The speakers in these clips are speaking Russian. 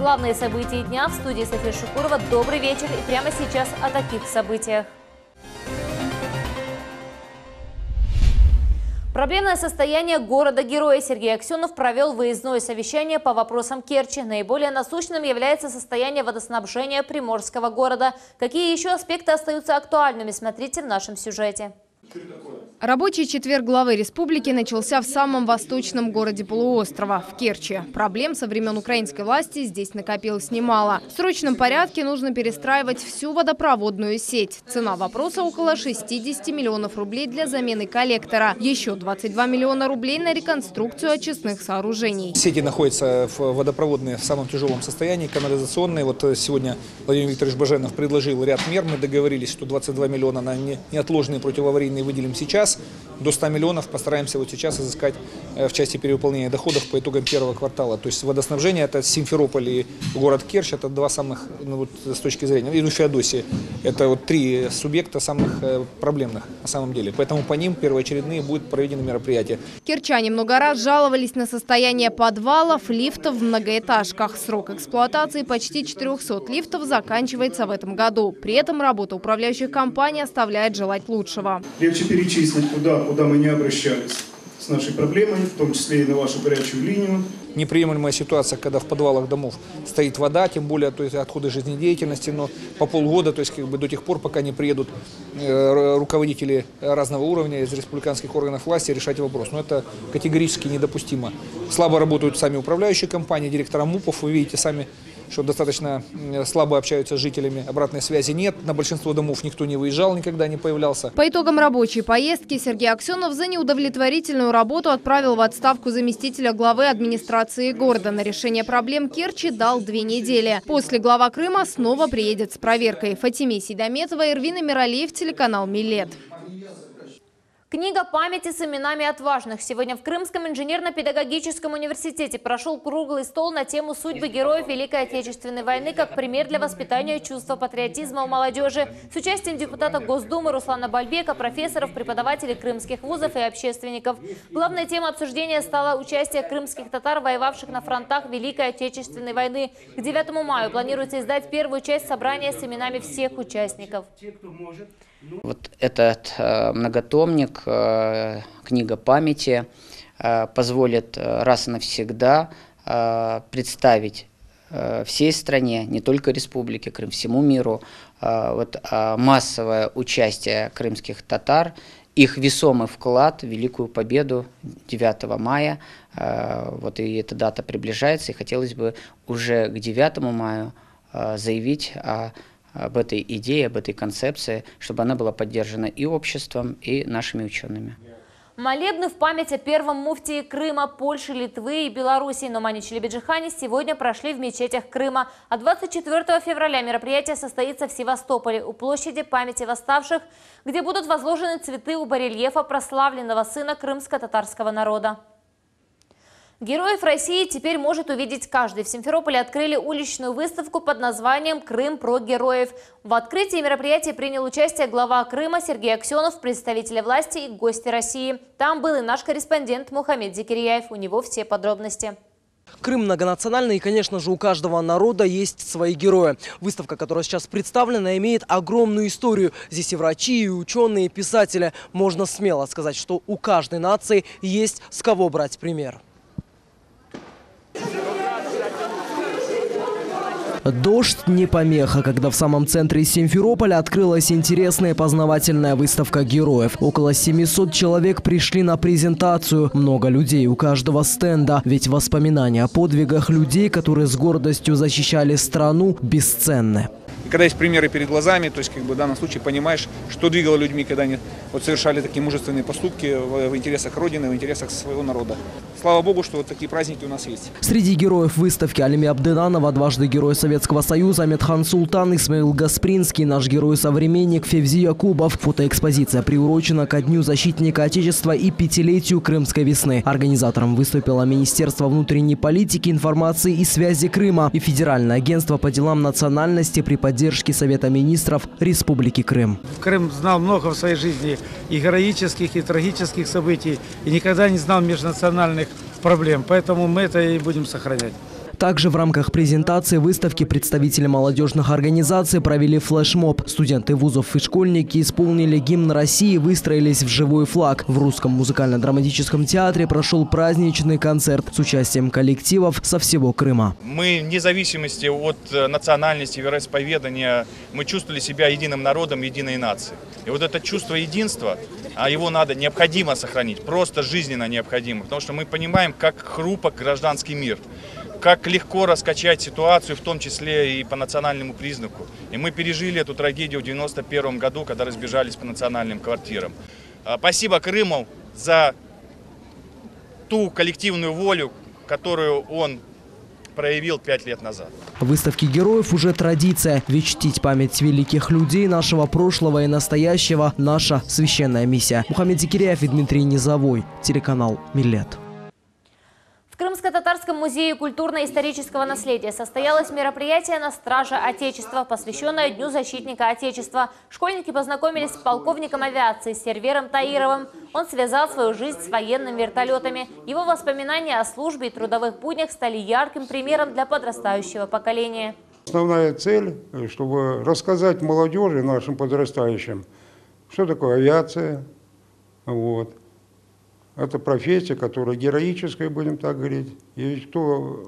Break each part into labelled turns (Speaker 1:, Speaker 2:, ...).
Speaker 1: Главные события дня в студии София Шукурова. Добрый вечер и прямо сейчас о таких событиях. Проблемное состояние города-героя. Сергей Аксенов провел выездное совещание по вопросам Керчи. Наиболее насущным является состояние водоснабжения приморского города. Какие еще аспекты остаются актуальными, смотрите в нашем сюжете.
Speaker 2: Рабочий четверг главы республики начался в самом восточном городе полуострова – в Керчи. Проблем со времен украинской власти здесь накопилось немало. В срочном порядке нужно перестраивать всю водопроводную сеть. Цена вопроса – около 60 миллионов рублей для замены коллектора. Еще 22 миллиона рублей на реконструкцию очистных сооружений.
Speaker 3: Сети находятся водопроводные в самом тяжелом состоянии, канализационные. Вот сегодня Владимир Викторович Баженов предложил ряд мер. Мы договорились, что 22 миллиона на неотложные противоаварийные выделим сейчас. До 100 миллионов постараемся вот сейчас изыскать в части перевыполнения доходов по итогам первого квартала. То есть водоснабжение – это Симферополь и город Керчь, это два самых, с точки зрения, и Феодосия. Это вот три субъекта самых проблемных на самом деле. Поэтому по ним первоочередные будут проведены мероприятия.
Speaker 2: Керчане много раз жаловались на состояние подвалов, лифтов в многоэтажках. Срок эксплуатации почти 400 лифтов заканчивается в этом году. При этом работа управляющих компаний оставляет желать лучшего.
Speaker 4: Легче перечислить, куда мы не обращались с нашей проблемой, в том числе и на вашу горячую линию.
Speaker 3: Неприемлемая ситуация, когда в подвалах домов стоит вода, тем более то есть отходы жизнедеятельности, но по полгода, то есть до тех пор, пока не приедут руководители разного уровня из республиканских органов власти решать вопрос. Но это категорически недопустимо. Слабо работают сами управляющие компании, директора МУПов, вы видите сами, что достаточно слабо общаются с жителями, обратной связи нет, на большинство домов никто не выезжал, никогда не появлялся.
Speaker 2: По итогам рабочей поездки Сергей Аксенов за неудовлетворительную работу отправил в отставку заместителя главы администрации города. На решение проблем Керчи дал 2 недели. После глава Крыма снова приедет с проверкой. Фатиме Сейдометова, Эрвина Миралиев, телеканал Милет.
Speaker 1: Книга памяти с именами отважных. Сегодня в Крымском инженерно-педагогическом университете прошел круглый стол на тему судьбы героев Великой Отечественной войны как пример для воспитания чувства патриотизма у молодежи. С участием депутата Госдумы Руслана Бальбека, профессоров, преподавателей крымских вузов и общественников. Главной темой обсуждения стало участие крымских татар, воевавших на фронтах Великой Отечественной войны. К 9 мая планируется издать первую часть собрания с именами всех участников.
Speaker 5: Вот этот многотомник, книга памяти, позволит раз и навсегда представить всей стране, не только Республике Крым, всему миру, массовое участие крымских татар, их весомый вклад в великую победу 9 мая. И эта дата приближается, и хотелось бы уже к 9 мая заявить об этой идее, об этой концепции, чтобы она была поддержана и обществом, и нашими учеными.
Speaker 1: Молебны в память о первом муфтии Крыма, Польши, Литвы и Белоруссии Нумане Челебеджихане сегодня прошли в мечетях Крыма. А 24 февраля мероприятие состоится в Севастополе у площади памяти восставших, где будут возложены цветы у барельефа прославленного сына крымско-татарского народа. Героев России теперь может увидеть каждый. В Симферополе открыли уличную выставку под названием «Крым про героев». В открытии мероприятия принял участие глава Крыма Сергей Аксенов, представители власти и гости России. Там был и наш корреспондент Мухаммед Зикирияев. У него все подробности.
Speaker 6: Крым многонациональный, и, конечно же, у каждого народа есть свои герои. Выставка, которая сейчас представлена, имеет огромную историю. Здесь и врачи, и ученые, и писатели. Можно смело сказать, что у каждой нации есть с кого брать пример. Дождь не помеха, когда в самом центре Симферополя открылась интересная познавательная выставка героев. Около 700 человек пришли на презентацию. Много людей у каждого стенда. Ведь воспоминания о подвигах людей, которые с гордостью защищали страну, бесценны.
Speaker 3: И когда есть примеры перед глазами, то есть в данном случае понимаешь, что двигало людьми, когда они совершали такие мужественные поступки в интересах Родины, в интересах своего народа. Слава Богу, что такие праздники у нас есть.
Speaker 6: Среди героев выставки Алими Абдынанова, дважды Герой Советского Союза, Амедхан Султан, Исмаил Гаспринский, наш герой-современник Февзи Якубов. Фотоэкспозиция приурочена ко Дню защитника Отечества и 5-летию Крымской весны. Организатором выступило Министерство внутренней политики, информации и связи Крыма и Федеральное агентство по делам национальности при поддержке Совета министров Республики Крым.
Speaker 7: Крым знал много в своей жизни и героических, и трагических событий, и никогда не знал межнациональных проблем. Поэтому мы это и будем сохранять.
Speaker 6: Также в рамках презентации выставки представители молодежных организаций провели флешмоб. Студенты вузов и школьники исполнили гимн России и выстроились в живой флаг. В Русском музыкально-драматическом театре прошел праздничный концерт с участием коллективов со всего Крыма.
Speaker 8: Мы, вне зависимости от национальности, вероисповедания, мы чувствовали себя единым народом, единой нацией. И вот это чувство единства, его необходимо сохранить, просто жизненно необходимо, потому что мы понимаем, как хрупок гражданский мир, как легко раскачать ситуацию, в том числе и по национальному признаку. И мы пережили эту трагедию в 1991 году, когда разбежались по национальным квартирам. Спасибо Крыму за ту коллективную волю, которую он проявил 5 лет назад.
Speaker 6: Выставки героев уже традиция. Ведь чтить память великих людей нашего прошлого и настоящего – наша священная миссия. Мухаммед Зикиряев и Дмитрий Низовой. Телеканал Милет.
Speaker 1: В Крымско-татарском музее культурно-исторического наследия состоялось мероприятие «На страже Отечества», посвященное Дню защитника Отечества. Школьники познакомились с полковником авиации Сервером Таировым. Он связал свою жизнь с военными вертолетами. Его воспоминания о службе и трудовых буднях стали ярким примером для подрастающего поколения.
Speaker 9: Основная цель, чтобы рассказать молодежи, нашим подрастающим, что такое авиация. Это профессия, которая героическая, будем так говорить. И кто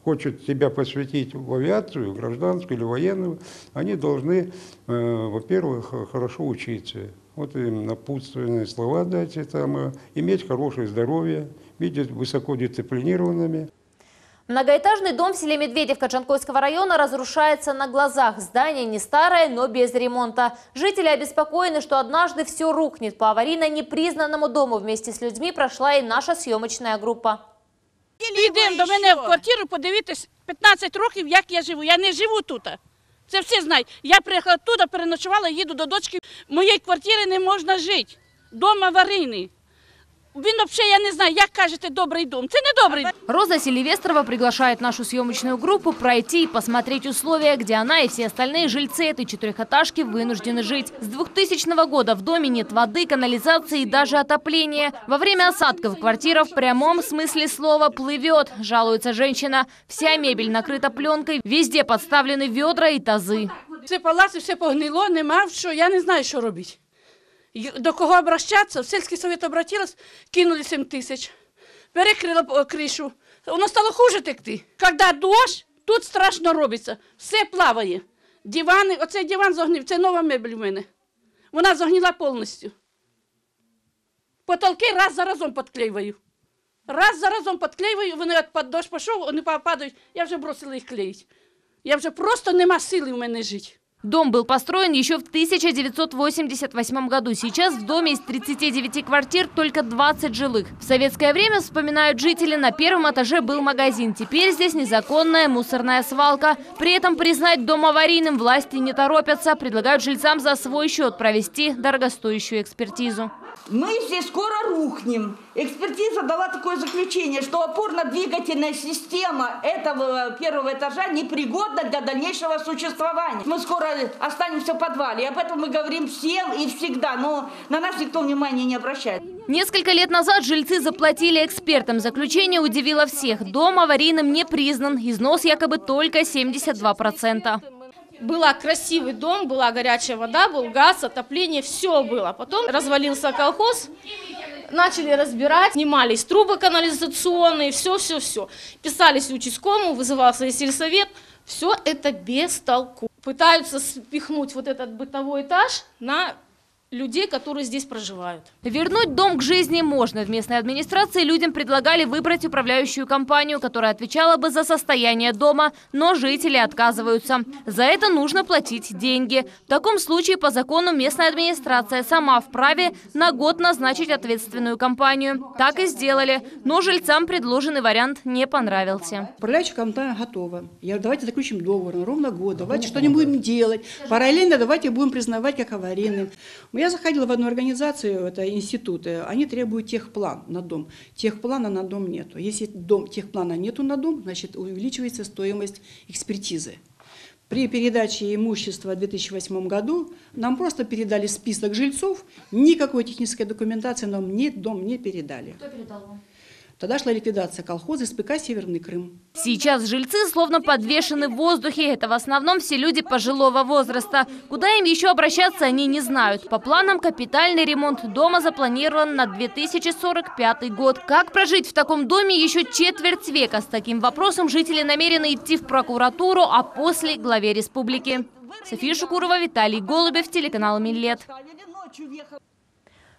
Speaker 9: хочет себя посвятить в авиацию, гражданскую или военную, они должны, во-первых, хорошо учиться. Вот им напутственные слова дать, иметь хорошее здоровье, быть высоко дисциплинированными.
Speaker 1: Многоэтажный дом в селе Медведевка Джанкойского района разрушается на глазах. Здание не старое, но без ремонта. Жители обеспокоены, что однажды все рухнет. По аварийно непризнанному дому вместе с людьми прошла и наша съемочная группа.
Speaker 10: Йдемо до мене в квартиру, подивитись 15 років, як я живу. Я не живу тут. Це всі знають. Я приїхала туди, переночувала, їду до дочки. В моїй квартирі не можна жити. Дом аварійний. Він вообще, я не знаю, як кажете, добрый дом. Это не добрый дом.
Speaker 1: Роза Селивестрова приглашает нашу съемочную группу пройти и посмотреть условия, где она и все остальные жильцы этой четырехэтажки вынуждены жить. С 2000 года в доме нет воды, канализации и даже отопления. Во время осадков квартира в прямом смысле слова плывет, жалуется женщина. Вся мебель накрыта пленкой, везде подставлены ведра и тазы.
Speaker 10: Все палаці, все погнило, нема що, я не знаю, що робити. До кого обращаться? В сельский совет обратилась, кинули 7 тысяч, перекрила крышу. Воно стало хуже текти. Когда дощ, тут страшно робиться. Все плаває. Дивани, оцей диван загнив, це нова мебель в мене. Вона загніла повністю. Потолки раз за разом підклеюю. Раз за разом підклеюю, вони під дощ пішов, вони падають. Я вже бросила їх клеїти. Я вже просто нема сили в мене жити.
Speaker 1: Дом был построен еще в 1988 году. Сейчас в доме из 39 квартир только 20 жилых. В советское время, вспоминают жители, на первом этаже был магазин. Теперь здесь незаконная мусорная свалка. При этом признать дом аварийным власти не торопятся. Предлагают жильцам за свой счет провести дорогостоящую экспертизу.
Speaker 11: Мы здесь скоро рухнем. Экспертиза дала такое заключение, что опорно-двигательная система этого первого этажа непригодна для дальнейшего существования. Мы скоро останемся в подвале. И об этом мы говорим всем и всегда, но на нас никто внимания не обращает.
Speaker 1: Несколько лет назад жильцы заплатили экспертам. Заключение удивило всех. Дом аварийным не признан. Износ якобы только 72%.
Speaker 12: Был красивый дом, была горячая вода, был газ, отопление, все было. Потом развалился колхоз, начали разбирать, снимались трубы канализационные, все. Писались участковому, вызывался сельсовет. Все это без толку. Пытаются спихнуть вот этот бытовой этаж на людей, которые здесь проживают.
Speaker 1: Вернуть дом к жизни можно. В местной администрации людям предлагали выбрать управляющую компанию, которая отвечала бы за состояние дома, но жители отказываются. За это нужно платить деньги. В таком случае по закону местная администрация сама вправе на год назначить ответственную компанию. Так и сделали. Но жильцам предложенный вариант не понравился.
Speaker 13: Управляющая компания готова. Я говорю, давайте заключим договор на ровно год, давайте что-нибудь будем делать. Параллельно давайте будем признавать как аварийным. Я заходила в одну организацию, это институты, они требуют техплан на дом. Техплана на дом нету. Если техплана нету на дом, значит увеличивается стоимость экспертизы. При передаче имущества в 2008 году нам просто передали список жильцов, никакой технической документации нам дом не передали.
Speaker 1: Кто передал вам?
Speaker 13: Тогда шла ликвидация колхоза СПК «Северный Крым».
Speaker 2: Сейчас жильцы словно подвешены в воздухе. Это в основном все люди пожилого возраста. Куда им еще обращаться, они не знают. По планам, капитальный ремонт дома запланирован на 2045 год. Как прожить в таком доме еще четверть века? С таким вопросом жители намерены идти в прокуратуру, а после – главе республики. София Шукурова, Виталий Голубев, телеканал Милет.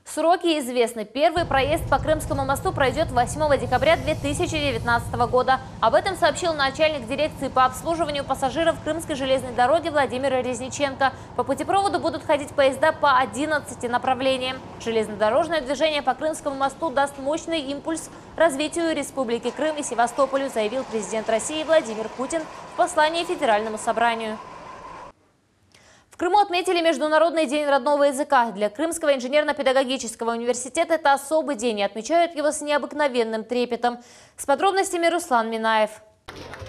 Speaker 1: Сроки известны. Первый проезд по Крымскому мосту пройдет 8 декабря 2019 года. Об этом сообщил начальник дирекции по обслуживанию пассажиров Крымской железной дороги Владимир Резниченко. По путепроводу будут ходить поезда по 11 направлениям. Железнодорожное движение по Крымскому мосту даст мощный импульс развитию Республики Крым и Севастополю, заявил президент России Владимир Путин в послании Федеральному собранию. В Крыму отметили Международный день родного языка. Для Крымского инженерно-педагогического университета это особый день, и отмечают его с необыкновенным трепетом. С подробностями Руслан Минаев.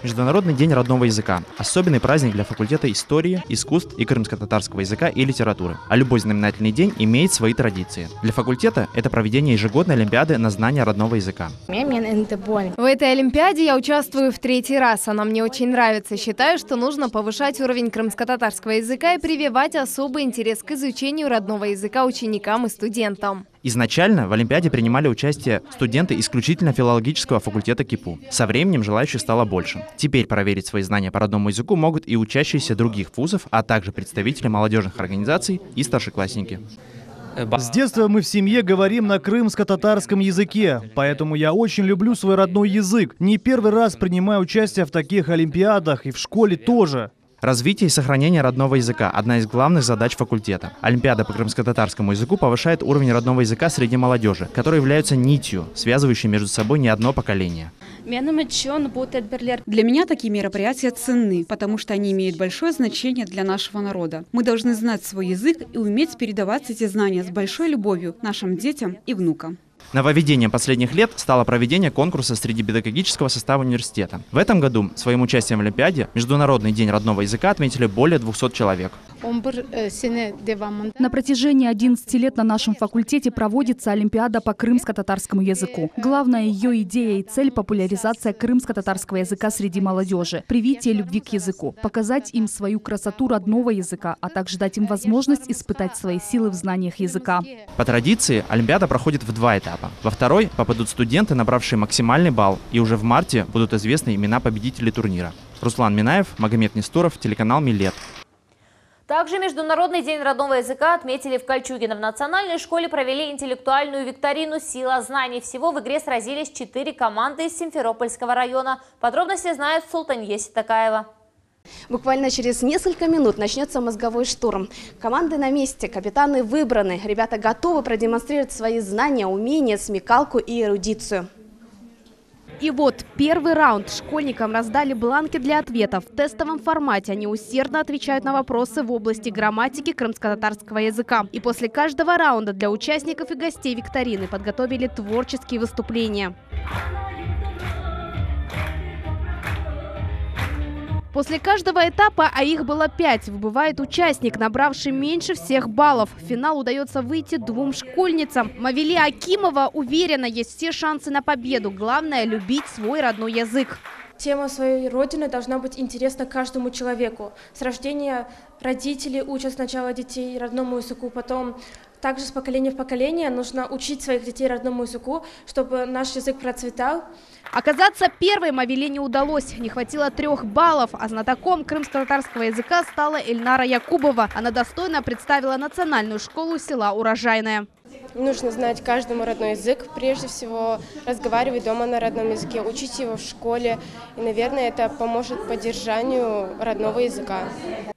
Speaker 14: Международный день родного языка – особенный праздник для факультета истории, искусств и крымско-татарского языка и литературы. А любой знаменательный день имеет свои традиции. Для факультета это проведение ежегодной олимпиады на знание родного языка.
Speaker 2: В этой олимпиаде я участвую в 3-й раз. Она мне очень нравится. Считаю, что нужно повышать уровень крымско-татарского языка и прививать особый интерес к изучению родного языка ученикам и студентам.
Speaker 14: Изначально в олимпиаде принимали участие студенты исключительно филологического факультета КИПУ. Со временем желающих стало больше. Теперь проверить свои знания по родному языку могут и учащиеся других вузов, а также представители молодежных организаций и старшеклассники.
Speaker 15: С детства мы в семье говорим на крымско-татарском языке, поэтому я очень люблю свой родной язык. Не первый раз принимаю участие в таких олимпиадах и в школе тоже.
Speaker 14: Развитие и сохранение родного языка – одна из главных задач факультета. Олимпиада по крымско-татарскому языку повышает уровень родного языка среди молодежи, которые являются нитью, связывающей между собой не одно поколение.
Speaker 16: Для меня такие мероприятия ценны, потому что они имеют большое значение для нашего народа. Мы должны знать свой язык и уметь передавать эти знания с большой любовью нашим детям и внукам.
Speaker 14: Нововведением последних лет стало проведение конкурса среди педагогического состава университета. В этом году своим участием в Олимпиаде Международный день родного языка отметили более 200 человек.
Speaker 17: На протяжении 11 лет на нашем факультете проводится Олимпиада по крымско-татарскому языку. Главная ее идея и цель – популяризация крымско-татарского языка среди молодежи, привитие любви к языку, показать им свою красоту родного языка, а также дать им возможность испытать свои силы в знаниях языка.
Speaker 14: По традиции Олимпиада проходит в 2 этапа. Во второй попадут студенты, набравшие максимальный балл, и уже в марте будут известны имена победителей турнира. Руслан Минаев, Магомед Нестуров, телеканал Милет.
Speaker 1: Также Международный день родного языка отметили в Кольчугино. В национальной школе провели интеллектуальную викторину «Сила знаний». Всего в игре сразились 4 команды из Симферопольского района. Подробности знает Султанье Ситакаева.
Speaker 18: Буквально через несколько минут начнется мозговой штурм. Команды на месте, капитаны выбраны. Ребята готовы продемонстрировать свои знания, умения, смекалку и эрудицию. И вот первый раунд. Школьникам раздали бланки для ответов. В тестовом формате они усердно отвечают на вопросы в области грамматики крымско-татарского языка. И после каждого раунда для участников и гостей викторины подготовили творческие выступления. После каждого этапа, а их было 5, выбывает участник, набравший меньше всех баллов. В финал удается выйти 2 школьницам. Мавили Акимова уверена, есть все шансы на победу. Главное – любить свой родной язык.
Speaker 19: Тема своей родины должна быть интересна каждому человеку. С рождения родители учат сначала детей родному языку, потом также с поколения в поколение нужно учить своих детей родному языку, чтобы наш язык процветал.
Speaker 18: Оказаться первой Мавиле не удалось. Не хватило 3 баллов, а знатоком крымско-татарского языка стала Эльнара Якубова. Она достойно представила национальную школу села Урожайное.
Speaker 19: Нужно знать каждому родной язык, прежде всего разговаривать дома на родном языке, учить его в школе. И, наверное, это поможет поддержанию родного языка.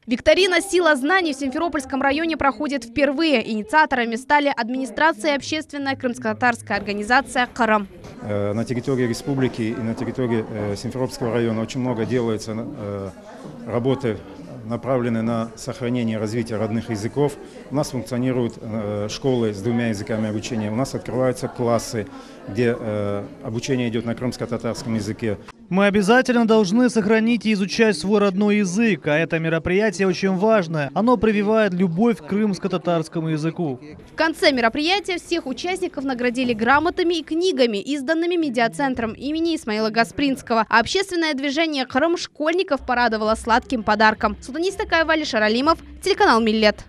Speaker 18: Викторина «Сила знаний» в Симферопольском районе проходит впервые. Инициаторами стали администрация и общественная крымско-татарская организация «Карам».
Speaker 20: На территории республики и на территории Симферопольского района очень много делается работы, направлены на сохранение и развитие родных языков. У нас функционируют школы с 2 языками обучения. У нас открываются классы, где обучение идет на крымско-татарском языке.
Speaker 15: Мы обязательно должны сохранить и изучать свой родной язык, а это мероприятие очень важное. Оно прививает любовь к крымско-татарскому языку.
Speaker 18: В конце мероприятия всех участников наградили грамотами и книгами, изданными медиацентром имени Исмаила Гаспринского. А общественное движение «Крым» школьников порадовало сладким подарком. Султанис Такаева, Алишер Алимов, телеканал «Миллет».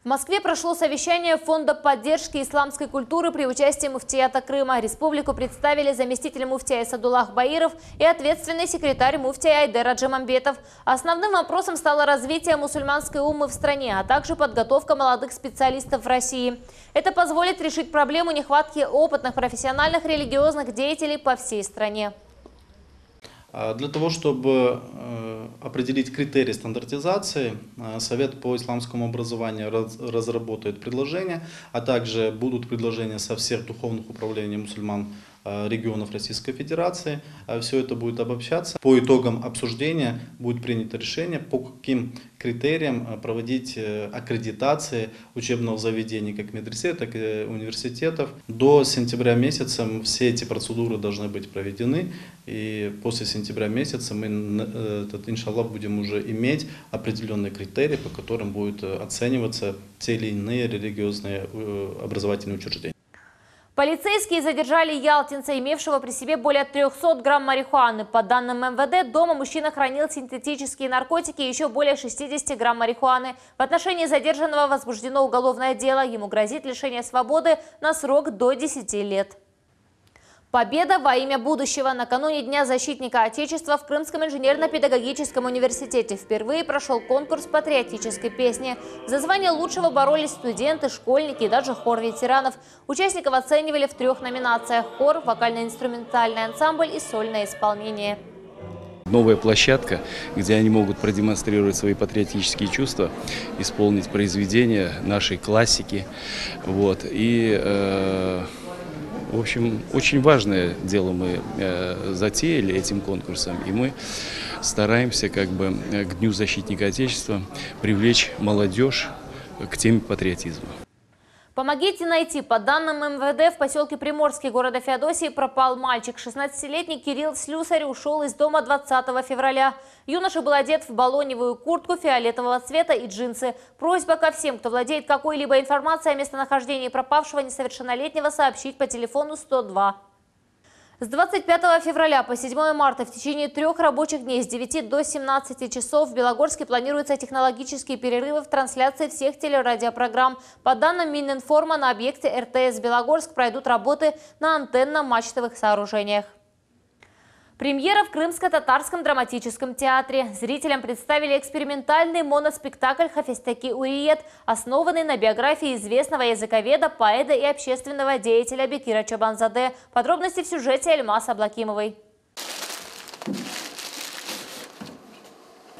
Speaker 1: В Москве прошло совещание Фонда поддержки исламской культуры при участии муфтията Крыма. Республику представили заместитель муфтия Садуллах Баиров и ответственный секретарь муфтия Айдер Аджимамбетов. Основным вопросом стало развитие мусульманской уммы в стране, а также подготовка молодых специалистов в России. Это позволит решить проблему нехватки опытных профессиональных религиозных деятелей по всей стране.
Speaker 21: Для того, чтобы определить критерии стандартизации, Совет по исламскому образованию разработает предложения, а также будут предложения со всех духовных управлений мусульман регионов Российской Федерации. Все это будет обобщаться. По итогам обсуждения будет принято решение, по каким критериям проводить аккредитации учебных заведений, как медресе, так и университетов. До сентября месяца все эти процедуры должны быть проведены. И после сентября месяца мы, иншаллах, будем уже иметь определенные критерии, по которым будут оцениваться те или иные религиозные образовательные учреждения.
Speaker 1: Полицейские задержали ялтинца, имевшего при себе более 300 грамм марихуаны. По данным МВД, дома мужчина хранил синтетические наркотики и еще более 60 грамм марихуаны. В отношении задержанного возбуждено уголовное дело. Ему грозит лишение свободы на срок до 10 лет. Победа во имя будущего. Накануне Дня защитника Отечества в Крымском инженерно-педагогическом университете впервые прошел конкурс патриотической песни. За звание лучшего боролись студенты, школьники и даже хор ветеранов. Участников оценивали в 3 номинациях: хор, вокально-инструментальный ансамбль и сольное исполнение.
Speaker 22: Новая площадка, где они могут продемонстрировать свои патриотические чувства, исполнить произведения нашей классики. Вот. В общем, очень важное дело мы затеяли этим конкурсом, и мы стараемся к Дню защитника Отечества привлечь молодежь к теме патриотизма.
Speaker 1: Помогите найти. По данным МВД, в поселке Приморский города Феодосии пропал мальчик. 16-летний Кирилл Слюсарь ушел из дома 20 февраля. Юноша был одет в баллоневую куртку фиолетового цвета и джинсы. Просьба ко всем, кто владеет какой-либо информацией о местонахождении пропавшего несовершеннолетнего, сообщить по телефону 102. С 25 февраля по 7 марта в течение 3 рабочих дней с 9 до 17 часов в Белогорске планируются технологические перерывы в трансляции всех телерадиопрограмм. По данным Мининформа, на объекте РТС Белогорск пройдут работы на антенно-мачтовых сооружениях. Премьера в Крымско-татарском драматическом театре. Зрителям представили экспериментальный моноспектакль «Хафестаки Уриет», основанный на биографии известного языковеда, поэта и общественного деятеля Бекира Чобанзаде. Подробности в сюжете Эльмас Аблакимовой.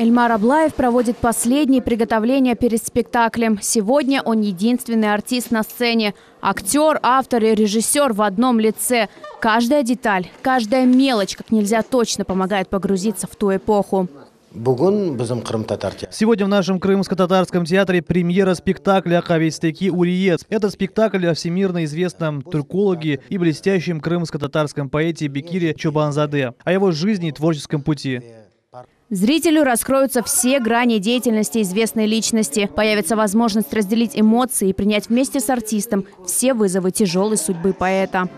Speaker 2: Эльмар Аблаев проводит последние приготовления перед спектаклем. Сегодня он единственный артист на сцене. Актер, автор и режиссер в одном лице. Каждая деталь, каждая мелочь как нельзя точно помогает погрузиться в ту эпоху.
Speaker 15: Сегодня в нашем Крымско-татарском театре премьера спектакля «Хафестаки Уриет». Это спектакль о всемирно известном тюркологе и блестящем крымско-татарском поэте Бекире Чобанзаде, о его жизни и творческом пути.
Speaker 2: Зрителю раскроются все грани деятельности известной личности. Появится возможность разделить эмоции и принять вместе с артистом все вызовы тяжелой судьбы поэта.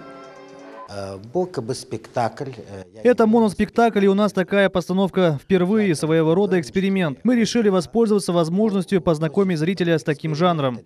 Speaker 15: Это моноспектакль, и у нас такая постановка впервые, своего рода эксперимент. Мы решили воспользоваться возможностью познакомить зрителя с таким жанром.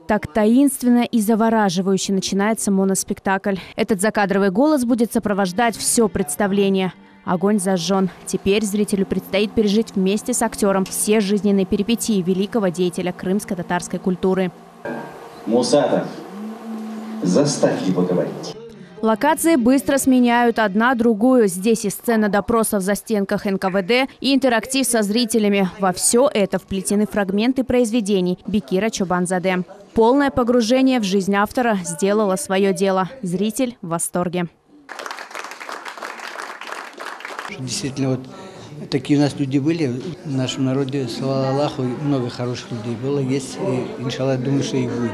Speaker 2: Так таинственно и завораживающе начинается моноспектакль. Этот закадровый голос будет сопровождать все представление. Огонь зажжен. Теперь зрителю предстоит пережить вместе с актером все жизненные перипетии великого деятеля крымско-татарской культуры.
Speaker 23: Мусатов, заставь его говорить.
Speaker 2: Локации быстро сменяют одна другую. Здесь и сцена допросов в застенках НКВД, и интерактив со зрителями. Во все это вплетены фрагменты произведений Бекира Чобанзаде. Полное погружение в жизнь автора сделало свое дело. Зритель в восторге.
Speaker 24: Действительно, вот такие у нас люди были. В нашем народе, слава Аллаху, много хороших людей было, есть. И, иншаллах, думаю, что и будет.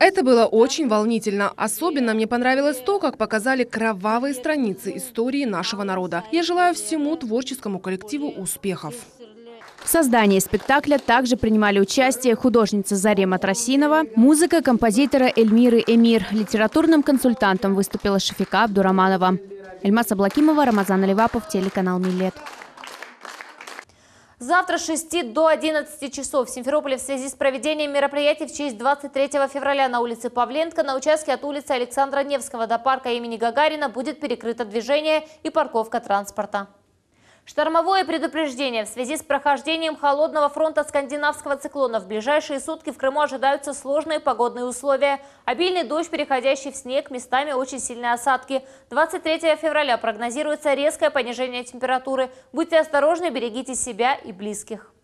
Speaker 2: Это было очень волнительно. Особенно мне понравилось то, как показали кровавые страницы истории нашего народа. Я желаю всему творческому коллективу успехов.
Speaker 3: В создании спектакля также принимали участие художница Зарема Тросинова, музыка композитора Эльмиры Эмир. Литературным консультантом выступила Шафика Абдураманова. Эльмас Аблакимова, Рамазан Аливапов, телеканал «Миллет».
Speaker 1: Завтра с 6 до 11 часов в Симферополе в связи с проведением мероприятий в честь 23 февраля на улице Павленко на участке от улицы Александра Невского до парка имени Гагарина будет перекрыто движение и парковка транспорта. Штормовое предупреждение. В связи с прохождением холодного фронта скандинавского циклона в ближайшие сутки в Крыму ожидаются сложные погодные условия. Обильный дождь, переходящий в снег, местами очень сильные осадки. 23 февраля прогнозируется резкое понижение температуры. Будьте осторожны, берегите себя и близких.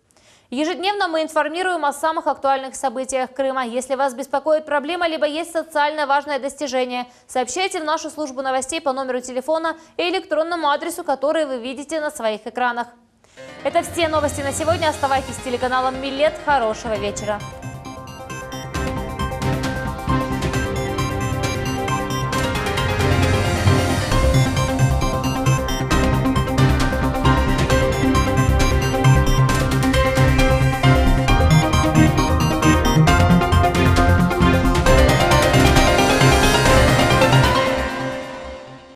Speaker 1: Ежедневно мы информируем о самых актуальных событиях Крыма. Если вас беспокоит проблема, либо есть социально важное достижение, сообщайте в нашу службу новостей по номеру телефона и электронному адресу, который вы видите на своих экранах. Это все новости на сегодня. Оставайтесь с телеканалом «Миллет». Хорошего вечера.